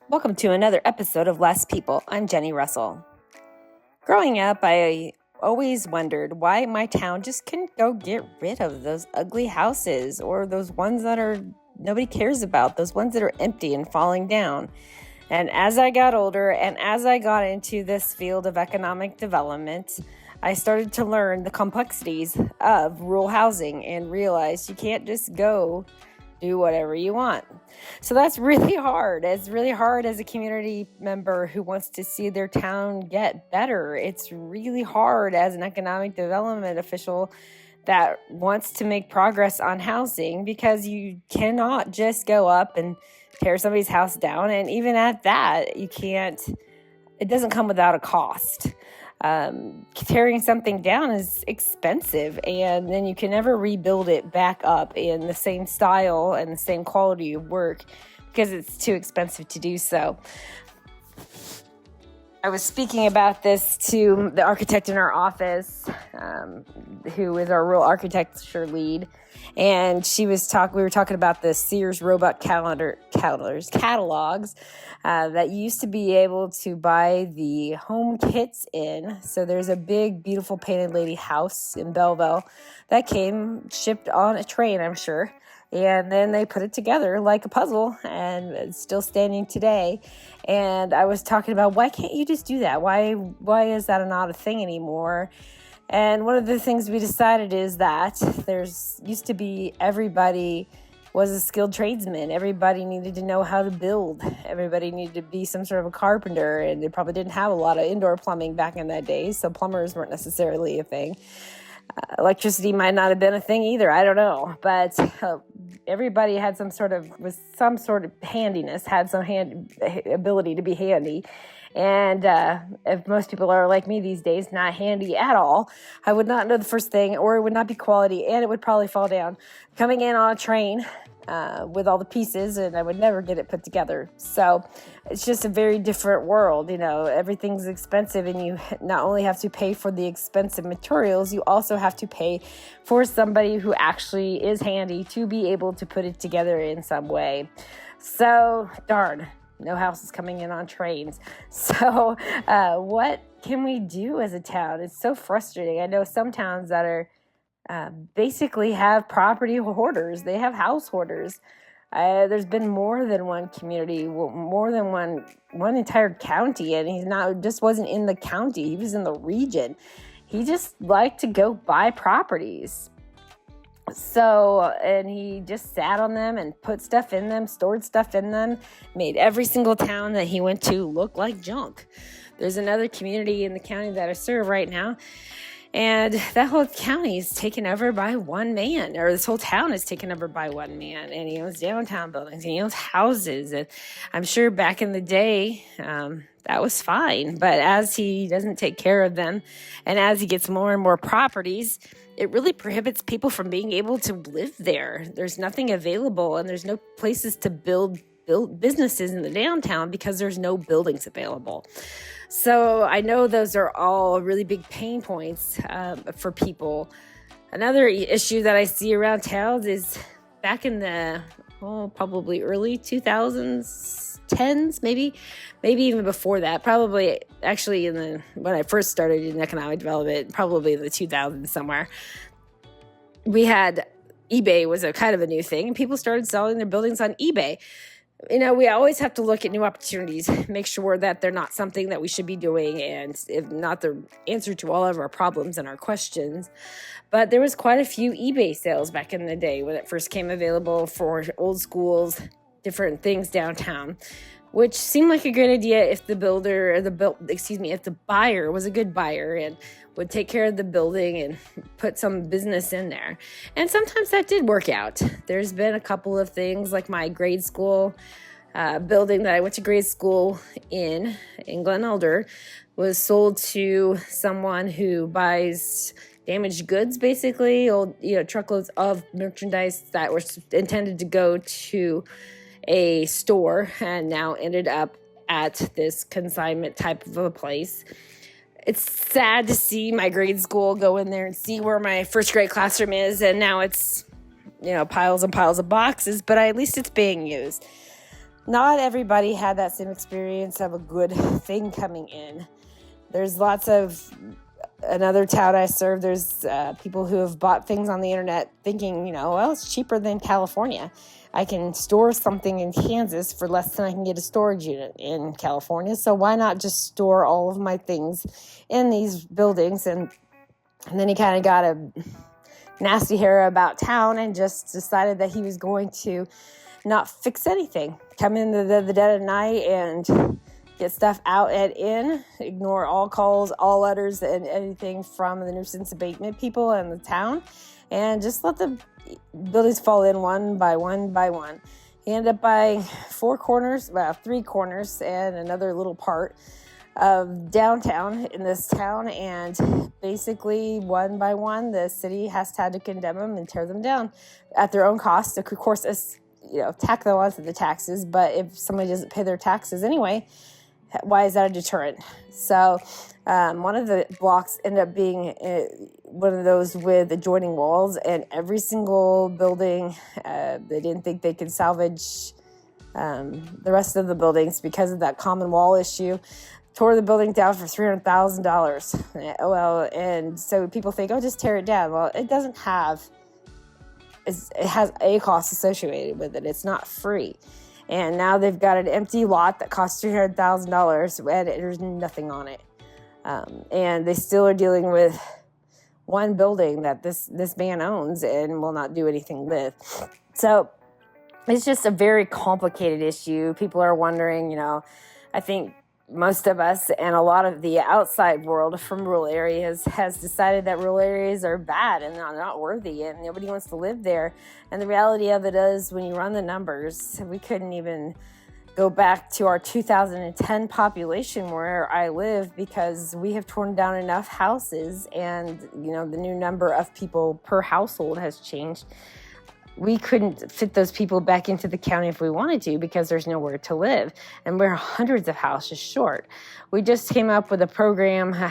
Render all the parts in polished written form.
Welcome to another episode of Less People. I'm Jenny Russell. Growing up, I always wondered why my town just couldn't go get rid of those ugly houses or those ones that nobody cares about, those ones that are empty and falling down. And as I got older and as I got into this field of economic development, I started to learn the complexities of rural housing and realized you can't just go do whatever you want. So that's really hard. It's really hard as a community member who wants to see their town get better. It's really hard as an economic development official that wants to make progress on housing, because you cannot just go up and tear somebody's house down. And even at that, it doesn't come without a cost. Tearing something down is expensive, and then you can never rebuild it back up in the same style and the same quality of work because it's too expensive to do so. I was speaking about this to the architect in our office, who is our rural architecture lead, and we were talking about the Sears Roebuck catalogs that you used to be able to buy the home kits in. So there's a big, beautiful painted lady house in Belleville that came shipped on a train, I'm sure. And then they put it together like a puzzle, and it's still standing today. And I was talking about, why can't you just do that? Why is that not a thing anymore? And one of the things we decided is that used to be everybody was a skilled tradesman. Everybody needed to know how to build. Everybody needed to be some sort of a carpenter, and they probably didn't have a lot of indoor plumbing back in that day, so plumbers weren't necessarily a thing. Electricity might not have been a thing either. I don't know. But everybody had some sort of handiness, had some ability to be handy. And if most people are like me these days, not handy at all, I would not know the first thing, or it would not be quality, and it would probably fall down coming in on a train with all the pieces, and I would never get it put together. So it's just a very different world. Everything's expensive, and you not only have to pay for the expensive materials, you also have to pay for somebody who actually is handy to be able to put it together in some way. So darn, no houses coming in on trains. So what can we do as a town? It's so frustrating. I know some towns that are basically have property hoarders. They have house hoarders. There's been more than one community, more than one entire county, and just wasn't in the county. He was in the region. He just liked to go buy properties. So, and he just sat on them and put stuff in them, stored stuff in them, made every single town that he went to look like junk. There's another community in the county that I serve right now, and that whole county is taken over by one man, or this whole town is taken over by one man, and he owns downtown buildings, and he owns houses, and I'm sure back in the day, that was fine, but as he doesn't take care of them, and as he gets more and more properties, it really prohibits people from being able to live there. There's nothing available, and there's no places to build businesses in the downtown because there's no buildings available. So I know those are all really big pain points for people. Another issue that I see around towns is back in the probably early 2000s, 10s, maybe even before that. Probably actually when I first started in economic development, probably in the 2000s somewhere. We had eBay was a kind of a new thing, and people started selling their buildings on eBay. We always have to look at new opportunities, make sure that they're not something that we should be doing, and if not the answer to all of our problems and our questions. But there was quite a few eBay sales back in the day when it first came available for old schools, different things downtown, which seemed like a great idea if the buyer was a good buyer and would take care of the building and put some business in there. And sometimes that did work out. There's been a couple of things, like my grade school building that I went to grade school in Glen Elder was sold to someone who buys damaged goods, basically, old, truckloads of merchandise that were intended to go to a store and now ended up at this consignment type of a place. It's sad to see my grade school go in there and see where my first grade classroom is, and now it's, piles and piles of boxes, but at least it's being used. not everybody had that same experience of a good thing coming in. There's lots of, another town I serve, there's people who have bought things on the internet thinking, well, it's cheaper than California. I can store something in Kansas for less than I can get a storage unit in California. So why not just store all of my things in these buildings? And then he kind of got a nasty hair about town and just decided that he was going to not fix anything. Come in the dead of night and get stuff out and in, ignore all calls, all letters, and anything from the nuisance abatement people in the town, and just let the buildings fall in one by one by one. He ended up buying three corners, and another little part of downtown in this town, and basically one by one, the city has had to condemn them and tear them down at their own cost. Of course, tack them onto the taxes, but if somebody doesn't pay their taxes anyway, why is that a deterrent? So one of the blocks ended up being one of those with adjoining walls, and every single building, they didn't think they could salvage the rest of the buildings because of that common wall issue. Tore the building down for $300,000. Well, and so people think, just tear it down. Well, it doesn't have, it has a cost associated with it. It's not free. And now they've got an empty lot that costs $300,000 and there's nothing on it. And they still are dealing with one building that this man owns and will not do anything with. So it's just a very complicated issue. People are wondering, I think most of us and a lot of the outside world from rural areas has decided that rural areas are bad and not worthy and nobody wants to live there. And the reality of it is, when you run the numbers, we couldn't even go back to our 2010 population where I live, because we have torn down enough houses and, the new number of people per household has changed. We couldn't fit those people back into the county if we wanted to, because there's nowhere to live. And we're hundreds of houses short. We just came up with a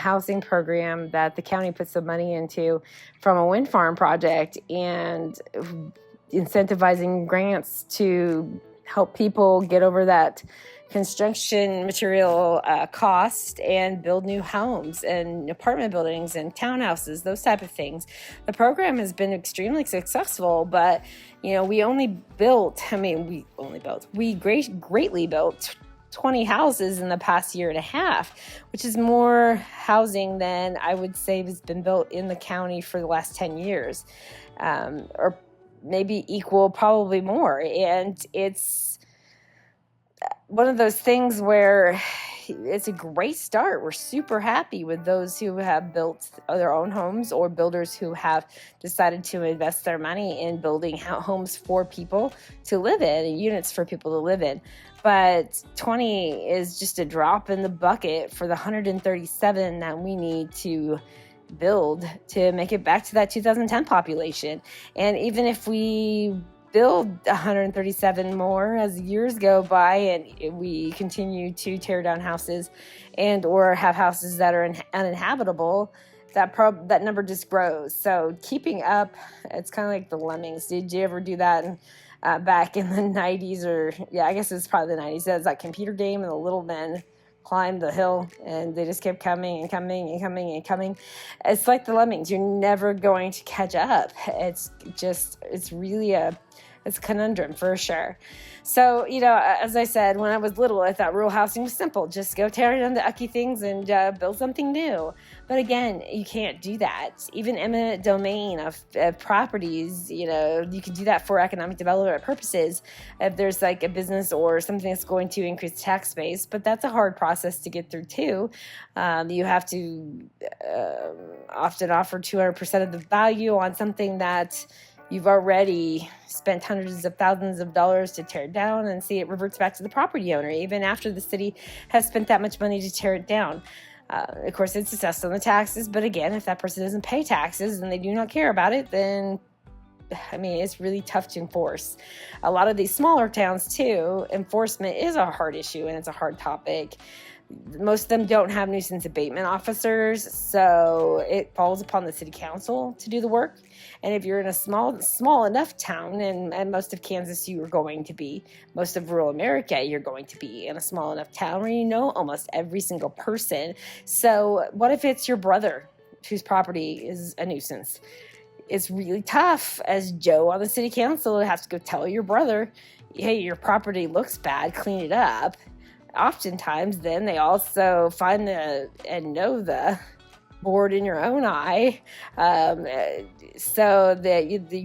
housing program that the county put some money into from a wind farm project, and incentivizing grants to help people get over that construction material cost and build new homes and apartment buildings and townhouses, those type of things. The program has been extremely successful, but we greatly built 20 houses in the past year and a half, which is more housing than I would say has been built in the county for the last 10 years, or maybe equal, probably more. And it's one of those things where it's a great start. We're super happy with those who have built their own homes, or builders who have decided to invest their money in building homes for people to live in and units for people to live in. But 20 is just a drop in the bucket for the 137 that we need to build to make it back to that 2010 population. And even if we build 137 more as years go by and we continue to tear down houses and or have houses that are uninhabitable, that number just grows. So keeping up, it's kind of like the lemmings. Did you ever do that back in the 90s? Or I guess it's probably the 90s. That's that computer game, and the little men climbed the hill and they just kept coming and coming and coming and coming. It's like the lemmings. You're never going to catch up. It's really a conundrum for sure. So, as I said, when I was little, I thought rural housing was simple. Just go tear down the ucky things and build something new. But again, you can't do that. Even eminent domain of properties, you can do that for economic development purposes if there's like a business or something that's going to increase the tax base. But that's a hard process to get through too. You have to often offer 200% of the value on something that you've already spent hundreds of thousands of dollars to tear it down, and see it reverts back to the property owner, even after the city has spent that much money to tear it down. Of course, it's assessed on the taxes, but again, if that person doesn't pay taxes and they do not care about it, then it's really tough to enforce. A lot of these smaller towns too, enforcement is a hard issue and it's a hard topic. Most of them don't have nuisance abatement officers, so it falls upon the city council to do the work. And if you're in a small enough town, and most of Kansas you are going to be, most of rural America you're going to be in a small enough town where you know almost every single person. So what if it's your brother whose property is a nuisance? It's really tough as Joe on the city council to have to go tell your brother, hey, your property looks bad, clean it up. Oftentimes, then they also find and know the board in your own eye, so that they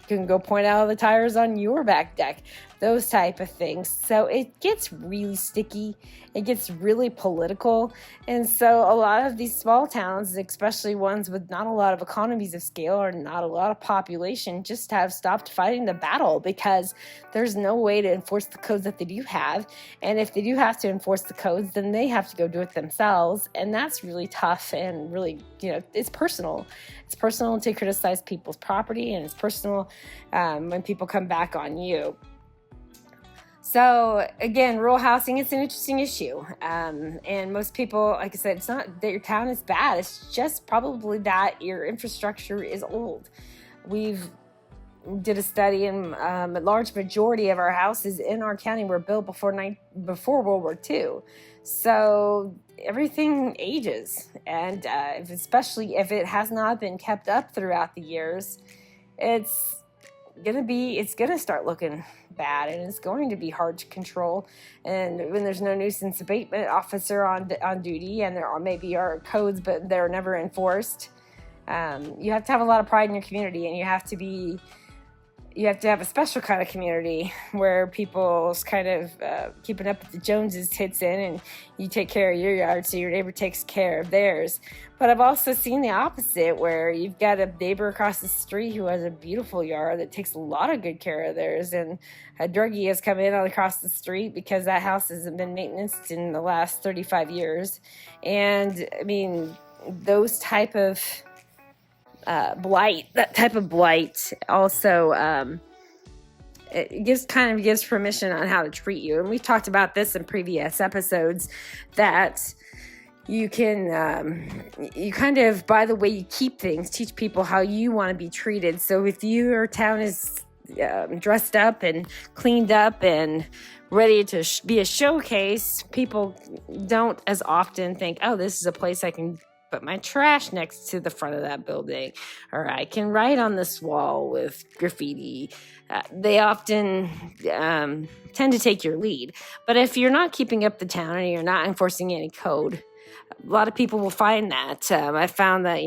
can go point out the tires on your back deck, those type of things. So it gets really sticky. It gets really political. And so a lot of these small towns, especially ones with not a lot of economies of scale or not a lot of population, just have stopped fighting the battle because there's no way to enforce the codes that they do have. And if they do have to enforce the codes, then they have to go do it themselves. And that's really tough and really, it's personal. It's personal to criticize people's property, and it's personal when people come back on you. So again, rural housing is an interesting issue. And most people, like I said, it's not that your town is bad. It's just probably that your infrastructure is old. We've did a study, and a large majority of our houses in our county were built before World War II. So everything ages. And especially if it has not been kept up throughout the years, it's going to start looking bad, and it's going to be hard to control. And when there's no nuisance abatement officer on duty, and there are codes but they're never enforced, you have to have a lot of pride in your community, and you have to have a special kind of community where people's kind of keeping up with the Joneses hits in, and you take care of your yard so your neighbor takes care of theirs. But I've also seen the opposite, where you've got a neighbor across the street who has a beautiful yard that takes a lot of good care of theirs, and a druggie has come in across the street because that house hasn't been maintained in the last 35 years. And those type of blight also it gives permission on how to treat you. And we've talked about this in previous episodes, that you can you kind of, by the way you keep things, teach people how you want to be treated. So if your town is dressed up and cleaned up and ready to be a showcase, people don't as often think, oh, this is a place I can put my trash next to the front of that building, or I can write on this wall with graffiti. They often tend to take your lead. But if you're not keeping up the town and you're not enforcing any code, a lot of people will find that. I found that,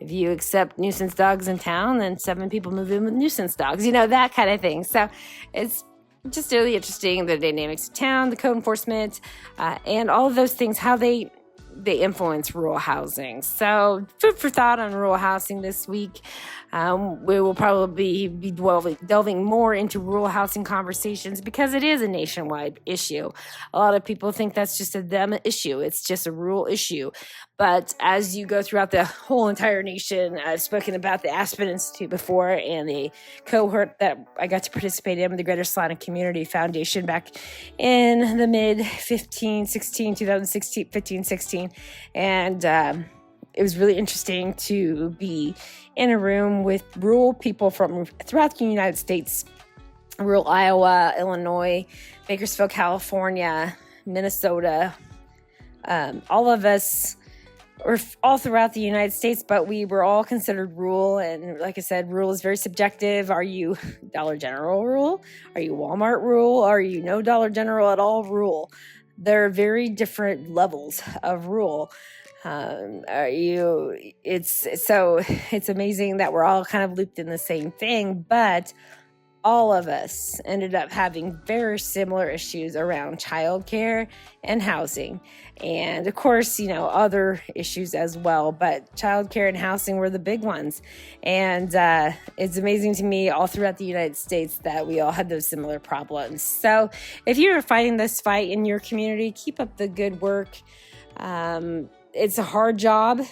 if you accept nuisance dogs in town, then 7 people move in with nuisance dogs, that kind of thing. So it's just really interesting, the dynamics of town, the code enforcement, and all of those things, how they influence rural housing. So food for thought on rural housing this week. We will probably be delving more into rural housing conversations because it is a nationwide issue. A lot of people think that's just a them issue. It's just a rural issue. But as you go throughout the whole entire nation, I've spoken about the Aspen Institute before, and the cohort that I got to participate in with the Greater Salina Community Foundation back in the mid 2015-16. And it was really interesting to be in a room with rural people from throughout the United States, rural Iowa, Illinois, Bakersfield, California, Minnesota. All of us were all throughout the United States, but we were all considered rural. And like I said, rural is very subjective. Are you Dollar General rural? Are you Walmart rural? Are you no Dollar General at all rural? There are very different levels of rural. It's amazing that we're all kind of looped in the same thing, but all of us ended up having very similar issues around childcare and housing. And of course, other issues as well, but childcare and housing were the big ones. And it's amazing to me all throughout the United States that we all had those similar problems. So if you're fighting this fight in your community, keep up the good work. It's a hard job.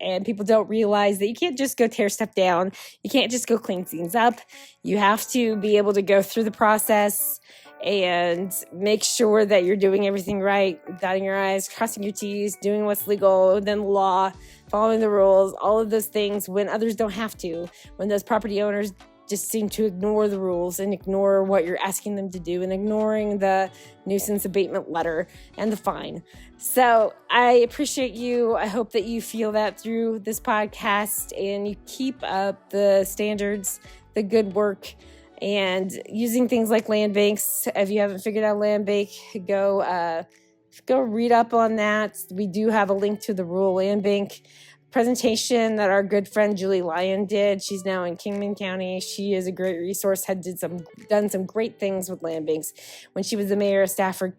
And people don't realize that you can't just go tear stuff down. You can't just go clean things up. You have to be able to go through the process and make sure that you're doing everything right, dotting your I's, crossing your T's, doing what's legal within the law, following the rules, all of those things when others don't have to, when those property owners just seem to ignore the rules and ignore what you're asking them to do and ignoring the nuisance abatement letter and the fine. So I appreciate you. I hope that you feel that through this podcast and you keep up the standards, the good work, and using things like land banks. If you haven't figured out land bank, go read up on that. We do have a link to the rural land bank presentation that our good friend Julie Lyon did. She's now in Kingman County. She is a great resource, done some great things with land banks when she was the mayor of Stafford,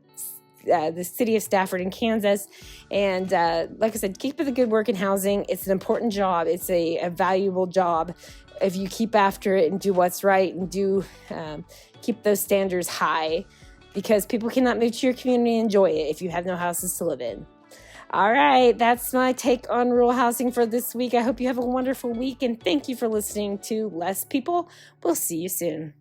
the city of Stafford in Kansas. And like I said, keep up the good work in housing. It's an important job. It's a valuable job if you keep after it and do what's right and do keep those standards high, because people cannot move to your community and enjoy it if you have no houses to live in. All right, that's my take on rural housing for this week. I hope you have a wonderful week, and thank you for listening to Less People. We'll see you soon.